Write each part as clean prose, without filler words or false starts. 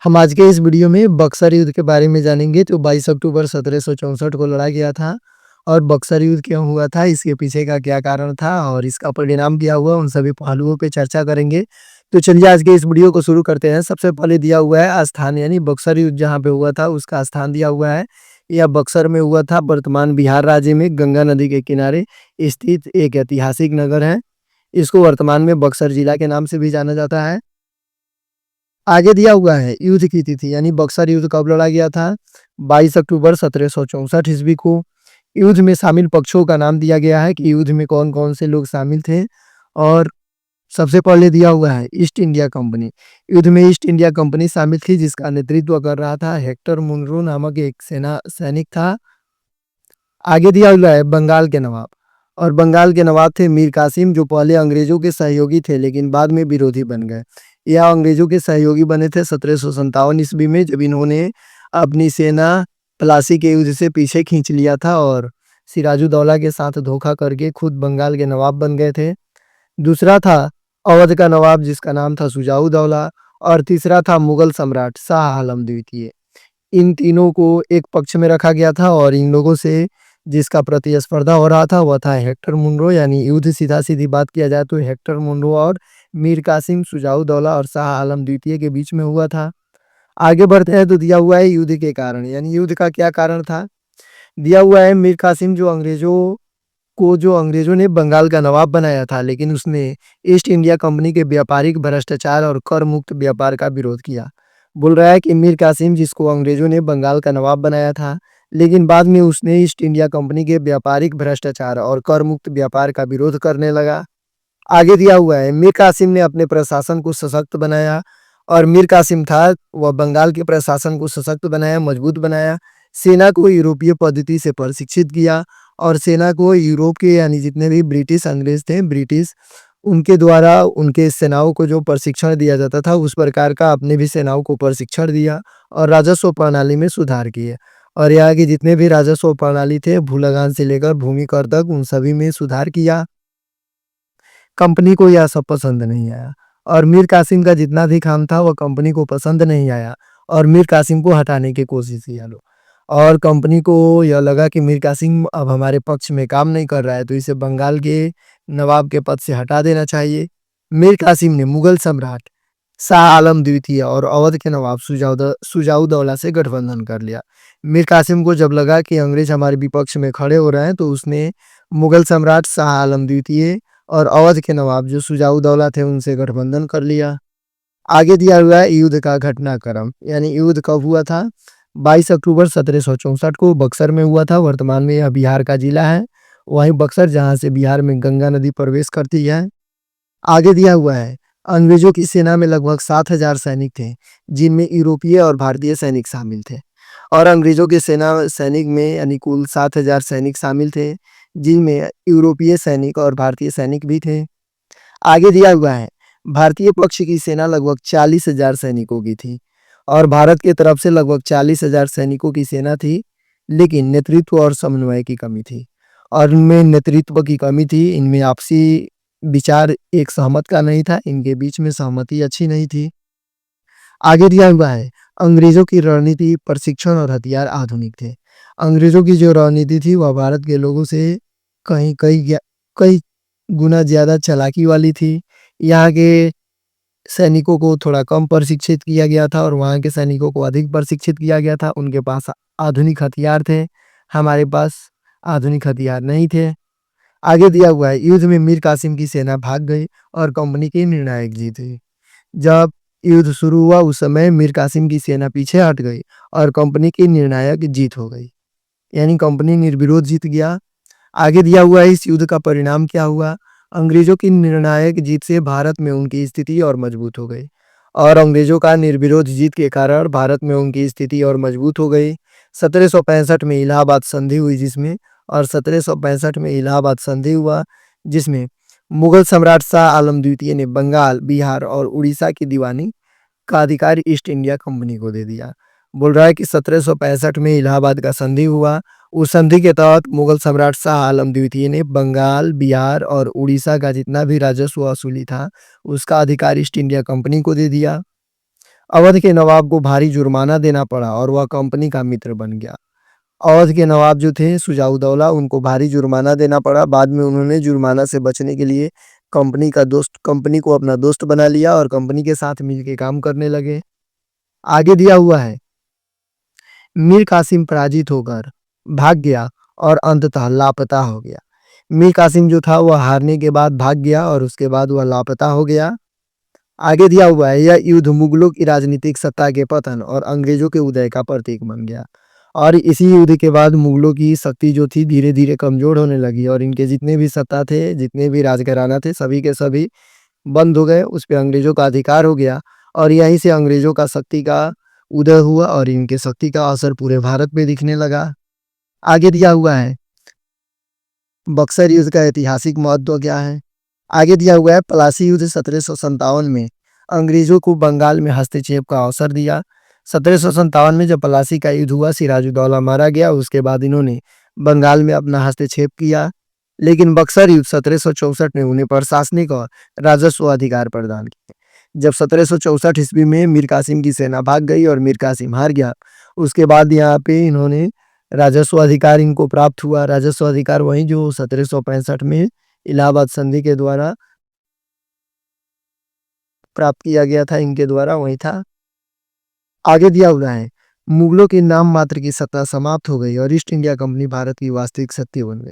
हम आज के इस वीडियो में बक्सर युद्ध के बारे में जानेंगे जो 22 अक्टूबर 1764 को लड़ा गया था और बक्सर युद्ध क्यों हुआ था, इसके पीछे का क्या कारण था और इसका परिणाम क्या हुआ, उन सभी पहलुओं पे चर्चा करेंगे। तो चलिए आज के इस वीडियो को शुरू करते हैं। सबसे पहले दिया हुआ है स्थान, यानी बक्सर युद्ध जहाँ पे हुआ था उसका स्थान दिया हुआ है। यह बक्सर में हुआ था, वर्तमान बिहार राज्य में गंगा नदी के किनारे स्थित एक ऐतिहासिक नगर है। इसको वर्तमान में बक्सर जिला के नाम से भी जाना जाता है। आगे दिया हुआ है युद्ध की तिथि, यानी बक्सर युद्ध कब लड़ा गया था, 22 अक्टूबर 1764 ईस्वी को। युद्ध में शामिल पक्षों का नाम दिया गया है कि युद्ध में कौन कौन से लोग शामिल थे। और सबसे पहले दिया हुआ है ईस्ट इंडिया कंपनी। युद्ध में ईस्ट इंडिया कंपनी शामिल थी, जिसका नेतृत्व कर रहा था हेक्टर मुनरो नामक एक सेना सैनिक था। आगे दिया हुआ है बंगाल के नवाब, और बंगाल के नवाब थे मीर कासिम, जो पहले अंग्रेजों के सहयोगी थे लेकिन बाद में विरोधी बन गए। यह अंग्रेजों के सहयोगी बने थे 1757 ईस्वी में, जब इन्होंने अपनी सेना प्लासी के युद्ध से पीछे खींच लिया था और सिराजुद्दौला के साथ धोखा करके खुद बंगाल के नवाब बन गए थे। दूसरा था अवध का नवाब, जिसका नाम था सुजाउद्दौला। और तीसरा था मुगल सम्राट शाह आलम द्वितीय। इन तीनों को एक पक्ष में रखा गया था और इन लोगों से जिसका प्रतिस्पर्धा हो रहा था वह था हेक्टर मुनरो, यानी युद्ध सीधा सीधी बात किया जाए तो हेक्टर मुनरो और मीर कासिम सुजाउद्दौला और शाह आलम द्वितीय के बीच में हुआ था। आगे बढ़ते हैं तो दिया हुआ है युद्ध के कारण, यानी युद्ध का क्या कारण था। दिया हुआ है मीर कासिम जो अंग्रेजों ने बंगाल का नवाब बनाया था, लेकिन उसने ईस्ट इंडिया कंपनी के व्यापारिक भ्रष्टाचार और कर मुक्त व्यापार का विरोध किया। बोल रहा है कि मीर कासिम, जिसको अंग्रेजों ने बंगाल का नवाब बनाया था, लेकिन बाद में उसने ईस्ट इंडिया कंपनी के व्यापारिक भ्रष्टाचार और कर मुक्त व्यापार का विरोध करने लगा। आगे दिया हुआ है मीर कासिम ने अपने प्रशासन को सशक्त बनाया, और मीर कासिम था वह बंगाल के प्रशासन को सशक्त बनाया, मजबूत बनाया। सेना को यूरोपीय पद्धति से प्रशिक्षित किया और सेना को यूरोप के, यानी जितने भी ब्रिटिश अंग्रेज थे, ब्रिटिश उनके द्वारा उनके सेनाओं को जो प्रशिक्षण दिया जाता था उस प्रकार का अपने भी सेनाओं को प्रशिक्षण दिया और राजस्व प्रणाली में सुधार किए। और यहाँ के जितने भी राजस्व प्रणाली थे, भू लगान से लेकर भूमि कर तक, उन सभी में सुधार किया। कंपनी को यह सब पसंद नहीं आया और मीर कासिम का जितना भी काम था वह कंपनी को पसंद नहीं आया और मीर कासिम को हटाने की कोशिश किया लोग। और कंपनी को यह लगा कि मीर कासिम अब हमारे पक्ष में काम नहीं कर रहा है, तो इसे बंगाल के नवाब के पद से हटा देना चाहिए। मीर कासिम ने मुगल सम्राट शाह आलम द्वितीय और अवध के नवाब सुजाउद्दौला से गठबंधन कर लिया। मीर कासिम को जब लगा कि अंग्रेज हमारे विपक्ष में खड़े हो रहे हैं, तो उसने मुगल सम्राट शाह आलम द्वितीय और अवध के नवाब जो सुजाउद्दौला थे उनसे गठबंधन कर लिया। आगे दिया हुआ है युद्ध का घटनाक्रम, यानी युद्ध कब हुआ था, 22 अक्टूबर 1764 को बक्सर में हुआ था। वर्तमान में यह बिहार का जिला है, वहीं बक्सर जहां से बिहार में गंगा नदी प्रवेश करती है। आगे दिया हुआ है अंग्रेजों की सेना में लगभग 7,000 सैनिक थे, जिनमें यूरोपीय और भारतीय सैनिक शामिल थे। और अंग्रेजों के सेना सैनिक में यानी कुल 7,000 सैनिक शामिल थे, जिनमें यूरोपीय सैनिक और भारतीय सैनिक भी थे। आगे दिया हुआ है भारतीय पक्ष की सेना लगभग 40,000 सैनिकों की थी और भारत की तरफ से लगभग 40,000 सैनिकों की सेना थी, लेकिन नेतृत्व और समन्वय की कमी थी। और इनमें नेतृत्व की कमी थी, इनमें आपसी विचार एक सहमत का नहीं था, इनके बीच में सहमति अच्छी नहीं थी। आगे दिया हुआ है अंग्रेजों की रणनीति, प्रशिक्षण और हथियार आधुनिक थे। अंग्रेजों की जो रणनीति थी वह भारत के लोगों से कहीं कई गुना ज्यादा चालाकी वाली थी। यहाँ के सैनिकों को थोड़ा कम प्रशिक्षित किया गया था और वहाँ के सैनिकों को अधिक प्रशिक्षित किया गया था। उनके पास आधुनिक हथियार थे, हमारे पास आधुनिक हथियार नहीं थे। आगे दिया हुआ है युद्ध में मीर कासिम की सेना भाग गई और कंपनी की निर्णायक जीत हुई। जब युद्ध शुरू हुआ उस समय मीर कासिम की सेना पीछे हट गई और कंपनी की निर्णायक जीत हो गई, यानी कंपनी निर्विरोध जीत गया। आगे दिया हुआ है इस युद्ध का परिणाम क्या हुआ। अंग्रेजों की निर्णायक जीत से भारत में उनकी स्थिति और मजबूत हो गई और अंग्रेजों का निर्विरोध जीत के कारण भारत में उनकी स्थिति और मजबूत हो गई। 1765 में इलाहाबाद संधि हुई, जिसमें और 1765 में इलाहाबाद संधि हुआ जिसमें मुगल सम्राट शाह आलम द्वितीय ने बंगाल, बिहार और उड़ीसा की दीवानी का अधिकार ईस्ट इंडिया कंपनी को दे दिया। बोल रहा है कि 1765 में इलाहाबाद का संधि हुआ। उस संधि के तहत मुगल सम्राट शाह आलम द्वितीय ने बंगाल, बिहार और उड़ीसा का जितना भी राजस्व वसूली था उसका अधिकार ईस्ट इंडिया कंपनी को दे दिया। अवध के नवाब को भारी जुर्माना देना पड़ा और वह कंपनी का मित्र बन गया। अवध के नवाब जो थे शुजाउदौला, उनको भारी जुर्माना देना पड़ा। बाद में उन्होंने जुर्माना से बचने के लिए कंपनी को अपना दोस्त बना लिया और कंपनी के साथ मिलके काम करने लगे। आगे दिया हुआ है, मीर कासिम पराजित होकर भाग गया और अंततः लापता हो गया। मीर कासिम जो था वह हारने के बाद भाग गया और उसके बाद वह लापता हो गया। आगे दिया हुआ है, यह युद्ध मुगलों की राजनीतिक सत्ता के पतन और अंग्रेजों के उदय का प्रतीक बन गया। और इसी युद्ध के बाद मुगलों की शक्ति जो थी धीरे धीरे कमजोर होने लगी और इनके जितने भी सत्ता थे, जितने भी राजघराना थे, सभी के सभी बंद हो गए। उस पे अंग्रेजों का अधिकार हो गया और यहीं से अंग्रेजों का शक्ति का उदय हुआ और इनके शक्ति का असर पूरे भारत में दिखने लगा। आगे दिया हुआ है, बक्सर युद्ध का ऐतिहासिक महत्व क्या है। आगे दिया हुआ है, पलासी युद्ध 1757 में अंग्रेजों को बंगाल में हस्तक्षेप का अवसर दिया। 1757 में जब पलासी का युद्ध हुआ, सिराजुद्दौला मारा गया, उसके बाद इन्होंने बंगाल में अपना हस्तक्षेप किया। लेकिन बक्सर युद्ध 1764 में उन्हें प्रशासनिक और राजस्व अधिकार प्रदान किए। जब 1764 ईस्वी में मीर कासिम की सेना भाग गई और मीर कासिम हार गया, उसके बाद यहाँ पे इन्होंने राजस्व अधिकार इनको प्राप्त हुआ। राजस्व अधिकार वही जो 1765 में इलाहाबाद संधि के द्वारा प्राप्त किया गया था, इनके द्वारा वही था। आगे दिया हुआ है, मुगलों की नाम मात्र की सत्ता समाप्त हो गई और ईस्ट इंडिया कंपनी भारत की वास्तविक शक्ति बन गई।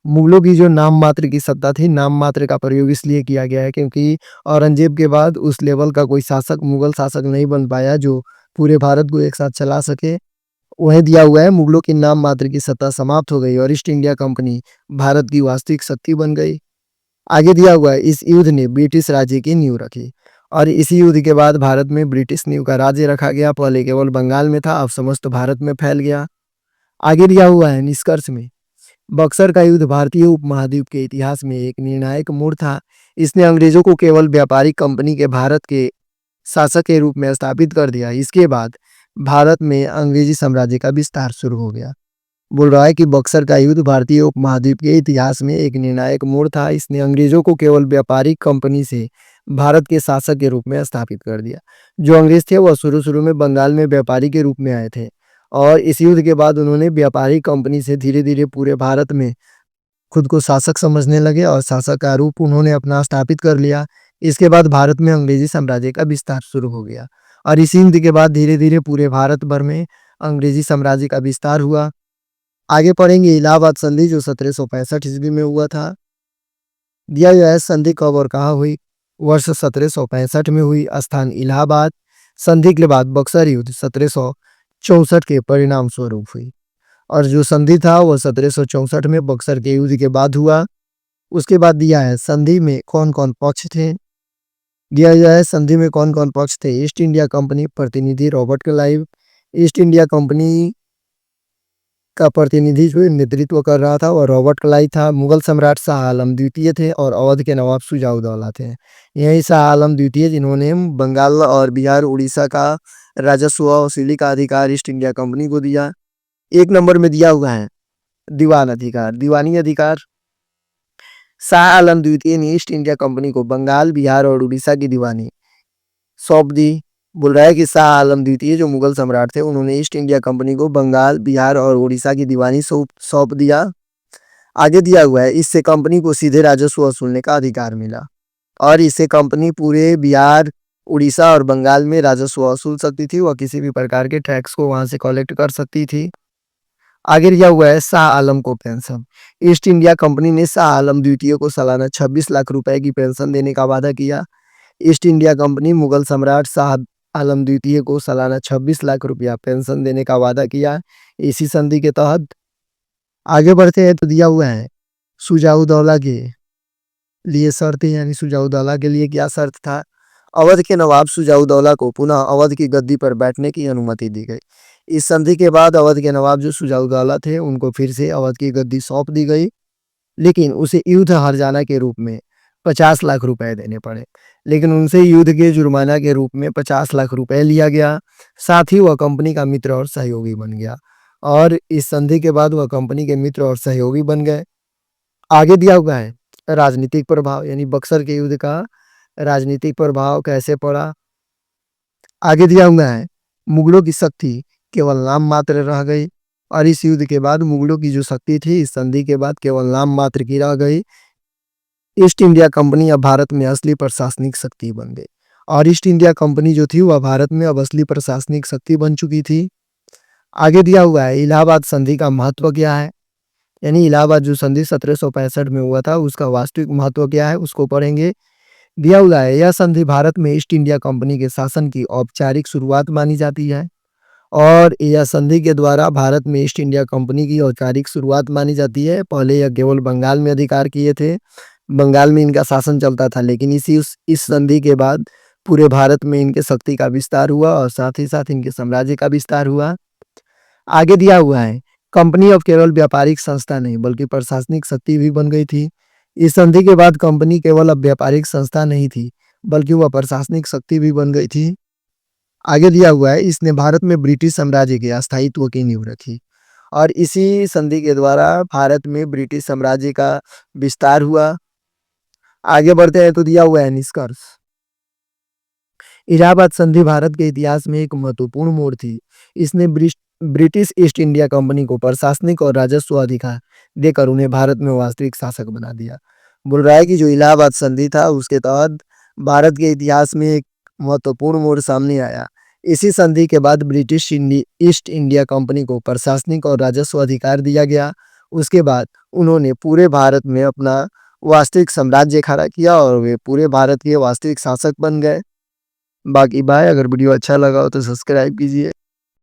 मुगलों की जो नाम मात्र की सत्ता थी, नाम मात्र का प्रयोग इसलिए किया गया है क्योंकि औरंगजेब के बाद उस लेवल का कोई शासक, मुगल शासक नहीं बन पाया जो पूरे भारत को एक साथ चला सके। वहीं दिया हुआ है, मुगलों की नाम मात्र की सत्ता समाप्त हो गई और ईस्ट इंडिया कंपनी भारत की वास्तविक शक्ति बन गई। आगे दिया हुआ है, इस युद्ध ने ब्रिटिश राज्य की नींव रखी और इसी युद्ध के बाद भारत में ब्रिटिश नींव का राज्य रखा गया। पहले केवल बंगाल में था, अब समस्त भारत में फैल गया। आगे दिया हुआ है, निष्कर्ष में बक्सर का युद्ध भारतीय उपमहाद्वीप के इतिहास में एक निर्णायक मोड़ था। इसने अंग्रेजों को केवल व्यापारिक कंपनी के भारत के शासक के रूप में स्थापित कर दिया। इसके बाद भारत में अंग्रेजी साम्राज्य का विस्तार शुरू हो गया। बोल रहा है कि बक्सर का युद्ध भारतीय उपमहाद्वीप के इतिहास में एक निर्णायक मोड़ था। इसने अंग्रेजों को केवल व्यापारिक कंपनी से भारत के शासक के रूप में स्थापित कर दिया। जो अंग्रेज थे वह शुरू-शुरू में बंगाल में व्यापारी के रूप में आए थे और इस युद्ध के बाद उन्होंने व्यापारिक कंपनी से धीरे-धीरे पूरे भारत में खुद को शासक समझने लगे और शासक का रूप उन्होंने अपना स्थापित कर लिया। इसके बाद भारत में अंग्रेजी साम्राज्य का विस्तार शुरू हो गया और इसी युद्ध के बाद धीरे-धीरे पूरे भारत भर में अंग्रेजी साम्राज्य का विस्तार हुआ। आगे पढ़ेंगे इलाहाबाद संधि जो 1765 ईस्वी में हुआ था। दिया गया है, संधि कब और कहाँ हुई। वर्ष 1765 में हुई, स्थान इलाहाबाद। संधि के बाद बक्सर युद्ध 1764 के परिणाम स्वरूप हुई और जो संधि था वह 1764 में बक्सर के युद्ध के बाद हुआ। उसके बाद दिया है, संधि में कौन कौन पक्ष थे। दिया गया है, संधि में कौन कौन पक्ष थे। ईस्ट इंडिया कंपनी प्रतिनिधि Robert Clive east India company का प्रतिनिधि जो नेतृत्व कर रहा था वह रॉबर्ट क्लाइव था। मुगल सम्राट शाह आलम द्वितीय थे और अवध के नवाब शुजाउदौला थे। यही शाह आलम द्वितीय जिन्होंने बंगाल और बिहार उड़ीसा का राजस्व वसूली का अधिकार ईस्ट इंडिया कंपनी को दिया। एक नंबर में दिया हुआ है, दीवान अधिकार, दीवानी अधिकार। शाह आलम द्वितीय ने ईस्ट इंडिया कंपनी को बंगाल, बिहार और उड़ीसा की दीवानी सौंप दी। बोल रहा है कि शाह आलम द्वितीय जो मुगल सम्राट थे उन्होंने ईस्ट इंडिया कंपनी को बंगाल, बिहार और उड़ीसा की दीवानी सौंप दिया। आगे दिया हुआ है, इससे कंपनी को सीधे राजस्व वसूलने का अधिकार मिला और इससे कंपनी पूरे बिहार, उड़ीसा और बंगाल में राजस्व वसूल सकती थी। वह किसी भी प्रकार के टैक्स को वहां से कलेक्ट कर सकती थी। आगे दिया हुआ है, शाह आलम को पेंशन। ईस्ट इंडिया कंपनी ने शाह आलम द्वितीय को सालाना 26 लाख रुपए की पेंशन देने का वादा किया। ईस्ट इंडिया कंपनी मुगल सम्राट शाह आलम द्वितीय को सालाना 26 लाख रुपया पेंशन देने का वादा किया इसी संधि के तहत। आगे बढ़ते हैं तो दिया हुआ है, शुजाउदौला के लिए शर्तें, यानी शुजाउदौला के लिए क्या शर्त था। अवध के नवाब शुजाउदौला को पुनः अवध की गद्दी पर बैठने की अनुमति दी गई। इस संधि के बाद अवध के नवाब जो शुजाउदौला थे उनको फिर से अवध की गद्दी सौंप दी गई, लेकिन उसे युद्ध हर्जाना के रूप में 50 लाख रुपए देने पड़े। लेकिन उनसे युद्ध के जुर्माना के रूप में 50 लाख रुपए लिया गया। साथ ही वह कंपनी का मित्र और सहयोगी बन गया और इस संधि के बाद वह कंपनी के मित्र और सहयोगी बन गए। आगे दिया हुआ है, राजनीतिक प्रभाव, यानी बक्सर के युद्ध का राजनीतिक प्रभाव कैसे पड़ा। आगे दिया हुआ है, मुगलों की शक्ति केवल नाम मात्र रह गई। और इस युद्ध के बाद मुगलों की जो शक्ति थी इस संधि के बाद केवल नाम मात्र की रह गई। ईस्ट इंडिया कंपनी अब भारत में असली प्रशासनिक शक्ति बन गई। और ईस्ट इंडिया कंपनी जो थी वह भारत में अब असली प्रशासनिक शक्ति बन चुकी थी। आगे दिया हुआ है, इलाहाबाद संधि का महत्व क्या है। यानी इलाहाबाद जो संधि 1765 में हुआ था उसका वास्तविक महत्व क्या है उसको पढ़ेंगे। दिया हुआ है, यह संधि भारत में ईस्ट इंडिया कंपनी के शासन की औपचारिक शुरुआत मानी जाती है। और यह संधि के द्वारा भारत में ईस्ट इंडिया कंपनी की औपचारिक शुरुआत मानी जाती है। पहले यह केवल बंगाल में अधिकार किए थे, बंगाल में इनका शासन चलता था, लेकिन इस संधि के बाद पूरे भारत में इनके शक्ति का विस्तार हुआ और साथ ही साथ इनके साम्राज्य का विस्तार हुआ। आगे दिया हुआ है, कंपनी अब केवल व्यापारिक संस्था नहीं बल्कि प्रशासनिक शक्ति भी बन गई थी। इस संधि के बाद कंपनी केवल अब व्यापारिक संस्था नहीं थी बल्कि वह प्रशासनिक शक्ति भी बन गई थी। आगे दिया हुआ है, इसने भारत में ब्रिटिश साम्राज्य के स्थायित्व की नींव रखी। और इसी संधि के द्वारा भारत में ब्रिटिश साम्राज्य का विस्तार हुआ। आगे बढ़ते हैं तो दिया हुआ है निष्कर्ष। इलाहाबाद संधि भारत के इतिहास में एक महत्वपूर्ण मोड़ थी। इसने ब्रिटिश ईस्ट इंडिया कंपनी को प्रशासनिक और राजस्व अधिकार देकर उन्हें भारत में वास्तविक शासक बना दिया। बोल रहा है कि जो इलाहाबाद संधि था उसके तहत भारत के इतिहास में एक महत्वपूर्ण मोड़ सामने आया। इसी संधि के बाद ईस्ट इंडिया कंपनी को प्रशासनिक और राजस्व अधिकार दिया गया। उसके बाद उन्होंने पूरे भारत में अपना वास्तविक साम्राज्य खड़ा किया और वे पूरे भारत के वास्तविक शासक बन गए। बाकी बाय, अगर वीडियो अच्छा लगा हो तो सब्सक्राइब कीजिए।